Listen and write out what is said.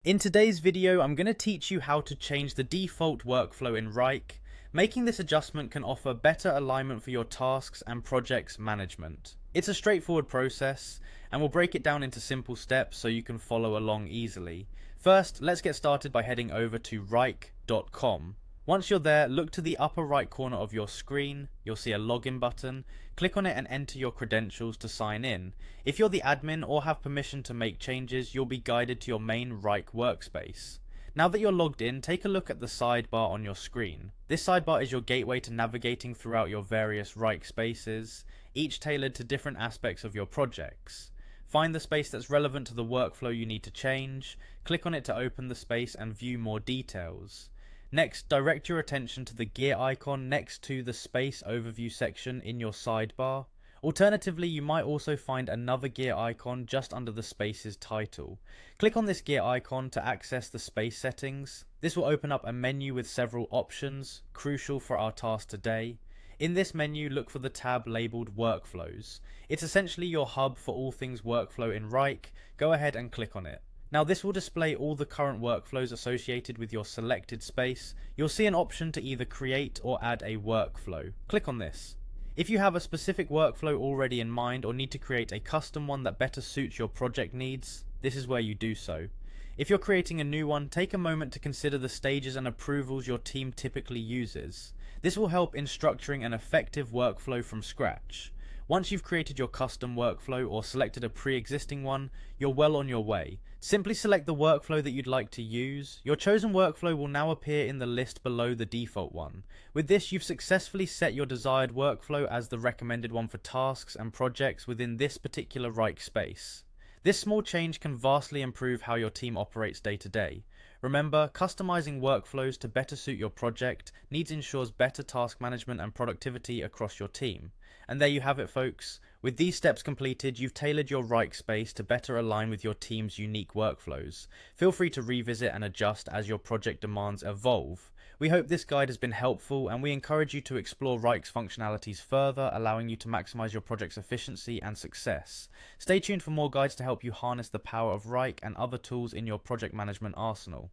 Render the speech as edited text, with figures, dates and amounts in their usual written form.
In today's video, I'm going to teach you how to change the default workflow in Wrike. Making this adjustment can offer better alignment for your tasks and projects management. It's a straightforward process, and we'll break it down into simple steps so you can follow along easily. First, let's get started by heading over to wrike.com. Once you're there, look to the upper right corner of your screen. You'll see a login button. Click on it and enter your credentials to sign in. If you're the admin or have permission to make changes, you'll be guided to your main Wrike workspace. Now that you're logged in, take a look at the sidebar on your screen. This sidebar is your gateway to navigating throughout your various Wrike spaces, each tailored to different aspects of your projects. Find the space that's relevant to the workflow you need to change, click on it to open the space and view more details. Next, direct your attention to the gear icon next to the space overview section in your sidebar. Alternatively, you might also find another gear icon just under the space's title. Click on this gear icon to access the space settings. This will open up a menu with several options, crucial for our task today. In this menu, look for the tab labeled Workflows. It's essentially your hub for all things workflow in Wrike. Go ahead and click on it. Now this will display all the current workflows associated with your selected space. You'll see an option to either create or add a workflow. Click on this. If you have a specific workflow already in mind or need to create a custom one that better suits your project needs, this is where you do so. If you're creating a new one, take a moment to consider the stages and approvals your team typically uses. This will help in structuring an effective workflow from scratch. Once you've created your custom workflow or selected a pre-existing one, you're well on your way. Simply select the workflow that you'd like to use. Your chosen workflow will now appear in the list below the default one. With this, you've successfully set your desired workflow as the recommended one for tasks and projects within this particular Wrike space. This small change can vastly improve how your team operates day to day. Remember, customizing workflows to better suit your project needs ensures better task management and productivity across your team. And there you have it, folks. With these steps completed, you've tailored your Wrike space to better align with your team's unique workflows. Feel free to revisit and adjust as your project demands evolve. We hope this guide has been helpful, and we encourage you to explore Wrike's functionalities further, allowing you to maximize your project's efficiency and success. Stay tuned for more guides to help you harness the power of Wrike and other tools in your project management arsenal.